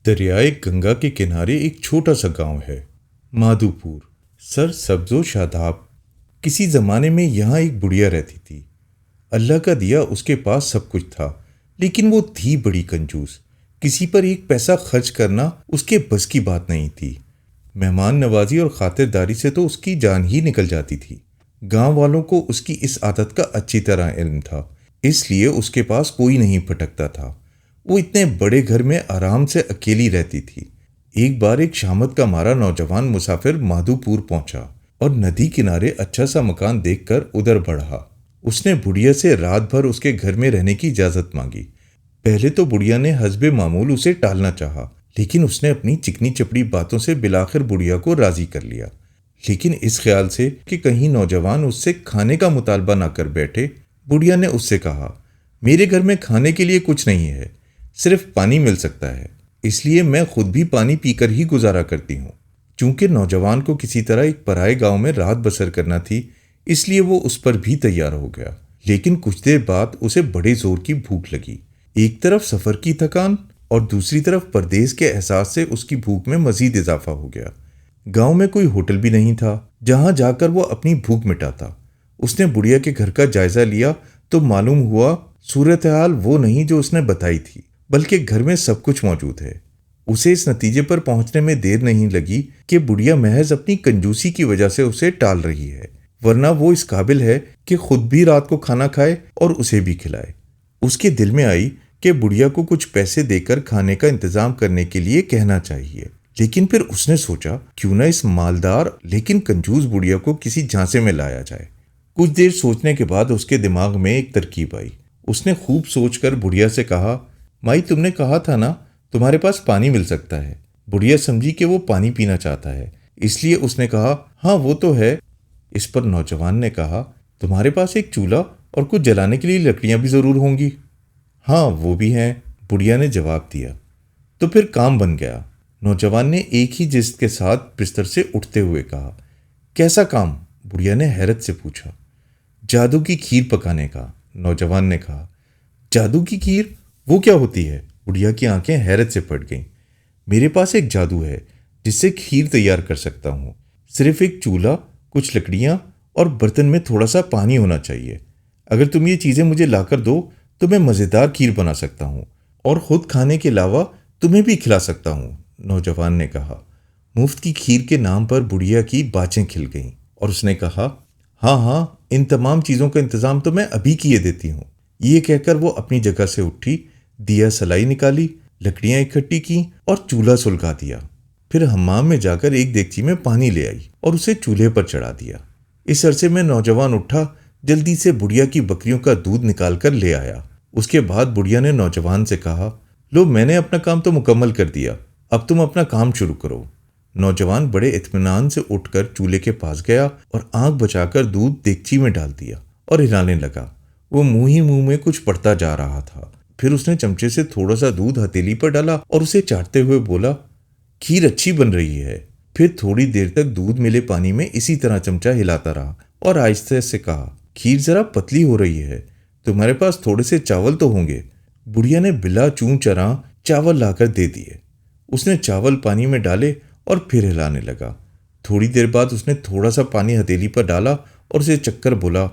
दरियाए गंगा के किनारे एक छोटा सा गांव है, माधोपुर। सर सब्जो शादाब। किसी जमाने में यहाँ एक बुढ़िया रहती थी। अल्लाह का दिया उसके पास सब कुछ था, लेकिन वो थी बड़ी कंजूस। किसी पर एक पैसा खर्च करना उसके बस की बात नहीं थी। मेहमान नवाजी और खातिरदारी से तो उसकी जान ही निकल जाती थी। गांव वालों को उसकी इस आदत का अच्छी तरह इल्म था, इसलिए उसके पास कोई नहीं भटकता था। वो इतने बड़े घर में आराम से अकेली रहती थी। एक बार एक शामत का मारा नौजवान मुसाफिर माधोपुर पहुंचा और नदी किनारे अच्छा सा मकान देखकर उधर बढ़ा। उसने बुढ़िया से रात भर उसके घर में रहने की इजाजत मांगी। पहले तो बुढ़िया ने हस्बे मामूल उसे टालना चाहा, लेकिन उसने अपनी चिकनी चपड़ी बातों से बिलाखिर बुढ़िया को राजी कर लिया। लेकिन इस ख्याल से कि कहीं नौजवान उससे खाने का मुतालबा ना कर बैठे, बुढ़िया ने उससे कहा, मेरे घर में खाने के लिए कुछ नहीं है, सिर्फ पानी मिल सकता है, इसलिए मैं खुद भी पानी पीकर ही गुजारा करती हूँ। चूंकि नौजवान को किसी तरह एक पराए गांव में रात बसर करना थी, इसलिए वो उस पर भी तैयार हो गया। लेकिन कुछ देर बाद उसे बड़े जोर की भूख लगी। एक तरफ सफर की थकान और दूसरी तरफ परदेश के एहसास से उसकी भूख में मजीद इजाफा हो गया। गांव में कोई होटल भी नहीं था जहां जाकर वो अपनी भूख मिटाता। उसने बुढ़िया के घर का जायजा लिया तो मालूम हुआ सूरत हाल वो नहीं जो उसने बताई थी, बल्कि घर में सब कुछ मौजूद है। उसे इस नतीजे पर पहुंचने में देर नहीं लगी कि बुढ़िया महज अपनी कंजूसी की वजह से उसे टाल रही है, वरना वो इस काबिल है कि खुद भी रात को खाना खाए और उसे भी खिलाए। उसके दिल में आई कि बुढ़िया को कुछ पैसे देकर खाने का इंतजाम करने के लिए कहना चाहिए। लेकिन फिर उसने सोचा, क्यों ना इस मालदार लेकिन कंजूस बुढ़िया को किसी झांसे में लाया जाए। कुछ देर सोचने के बाद उसके दिमाग में एक तरकीब आई। उसने खूब सोचकर बुढ़िया से कहा, माई तुमने कहा था ना तुम्हारे पास पानी मिल सकता है। बुढ़िया समझी कि वो पानी पीना चाहता है, इसलिए उसने कहा, हाँ वो तो है। इस पर नौजवान ने कहा, तुम्हारे पास एक चूल्हा और कुछ जलाने के लिए लकड़ियां भी जरूर होंगी। हाँ वो भी हैं, बुढ़िया ने जवाब दिया। तो फिर काम बन गया। नौजवान ने एक ही जिस्त के साथ बिस्तर से उठते हुए कहा, कैसा काम? बुढ़िया ने हैरत से पूछा। जादू की खीर पकाने का, नौजवान ने कहा। जादू की खीर? वो क्या होती है? बुढ़िया की आंखें हैरत से फट गईं। मेरे पास एक जादू है जिससे खीर तैयार कर सकता हूँ। सिर्फ एक चूल्हा, कुछ लकड़ियाँ और बर्तन में थोड़ा सा पानी होना चाहिए। अगर तुम ये चीज़ें मुझे लाकर दो तो मैं मज़ेदार खीर बना सकता हूँ और खुद खाने के अलावा तुम्हें भी खिला सकता हूँ, नौजवान ने कहा। मुफ्त की खीर के नाम पर बुढ़िया की बाँछें खिल गईं और उसने कहा, हाँ हाँ, इन तमाम चीज़ों का इंतज़ाम तो मैं अभी किए देती हूँ। ये कहकर वो अपनी जगह से उठी, दिया सलाई निकाली, लकड़ियां इकट्ठी की और चूल्हा सुलगा दिया। फिर हम्माम में जाकर एक देगची में पानी ले आई और उसे चूल्हे पर चढ़ा दिया। इस अरसे में नौजवान उठा, जल्दी से बुढ़िया की बकरियों का दूध निकाल कर ले आया। उसके बाद बुढ़िया ने नौजवान से कहा, लो मैंने अपना काम तो मुकम्मल कर दिया, अब तुम अपना काम शुरू करो। नौजवान बड़े इत्मीनान से उठकर चूल्हे के पास गया और आंख बचाकर दूध देगची में डाल दिया और हिलाने लगा। वो मुंह ही मुंह में कुछ पड़ता जा रहा था। फिर उसने चमचे से थोड़ा सा दूध हथेली पर डाला और उसे चाटते हुए बोला, खीर अच्छी बन रही है। फिर थोड़ी देर तक दूध मिले पानी में इसी तरह चमचा हिलाता रहा और आहिस्ते से कहा, खीर जरा पतली हो रही है, तुम्हारे पास थोड़े से चावल तो होंगे। बुढ़िया ने बिला चूं चरा चावल लाकर दे दिए। उसने चावल पानी में डाले और फिर हिलाने लगा। थोड़ी देर बाद उसने थोड़ा सा पानी हथेली पर डाला और उसे चक्कर बोला,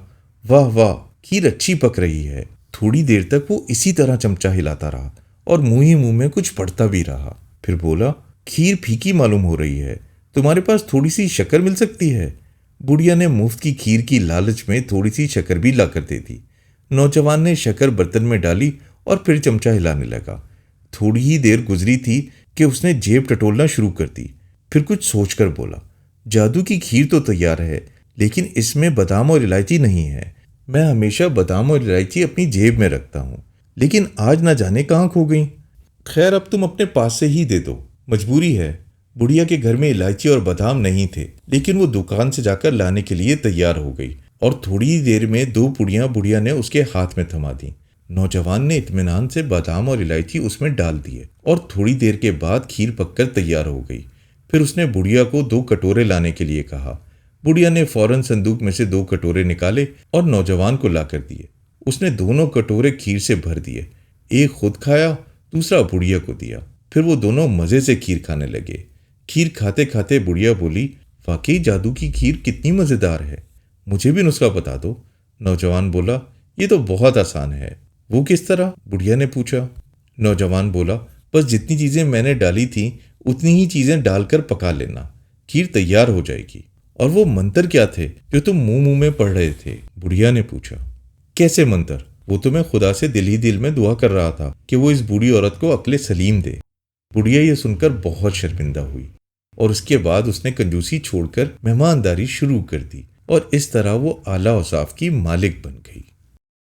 वाह वाह, खीर अच्छी पक रही है। थोड़ी देर तक वो इसी तरह चमचा हिलाता रहा और मुंह ही मुंह में कुछ पड़ता भी रहा। फिर बोला, खीर फीकी मालूम हो रही है, तुम्हारे पास थोड़ी सी शक्कर मिल सकती है। बुढ़िया ने मुफ्त की खीर की लालच में थोड़ी सी शक्कर भी लाकर दे दी। नौजवान ने शक्कर बर्तन में डाली और फिर चमचा हिलाने लगा। थोड़ी ही देर गुजरी थी कि उसने जेब टटोलना शुरू कर दी। फिर कुछ सोचकर बोला, जादू की खीर तो तैयार है, लेकिन इसमें बादाम और इलायची नहीं है। मैं हमेशा बादाम और इलायची अपनी जेब में रखता हूँ, लेकिन आज ना जाने कहाँ खो गई। खैर अब तुम अपने पास से ही दे दो, मजबूरी है। बुढ़िया के घर में इलायची और बादाम नहीं थे, लेकिन वो दुकान से जाकर लाने के लिए तैयार हो गई और थोड़ी ही देर में 2 पुड़ियाँ बुढ़िया ने उसके हाथ में थमा दी। नौजवान ने इत्मीनान से बादाम और इलायची उसमें डाल दिए और थोड़ी देर के बाद खीर पककर तैयार हो गई। फिर उसने बुढ़िया को 2 कटोरे लाने के लिए कहा। बुढ़िया ने फौरन संदूक में से 2 कटोरे निकाले और नौजवान को लाकर दिए। उसने दोनों कटोरे खीर से भर दिए। एक खुद खाया, दूसरा बुढ़िया को दिया। फिर वो दोनों मज़े से खीर खाने लगे। खीर खाते खाते बुढ़िया बोली, वाकई जादू की खीर कितनी मज़ेदार है, मुझे भी नुस्खा बता दो। नौजवान बोला, ये तो बहुत आसान है। वो किस तरह? बुढ़िया ने पूछा। नौजवान बोला, बस जितनी चीज़ें मैंने डाली थी उतनी ही चीज़ें डालकर पका लेना, खीर तैयार हो जाएगी। और वो मंत्र क्या थे जो तुम मुंह मुंह में पढ़ रहे थे? बुढ़िया ने पूछा। कैसे मंत्र? वो तो मैं खुदा से दिल ही दिल में दुआ कर रहा था कि वो इस बूढ़ी औरत को अक्ले सलीम दे। बुढ़िया ये सुनकर बहुत शर्मिंदा हुई और उसके बाद उसने कंजूसी छोड़कर मेहमानदारी शुरू कर दी और इस तरह वो आला औसाफ की मालिक बन गई।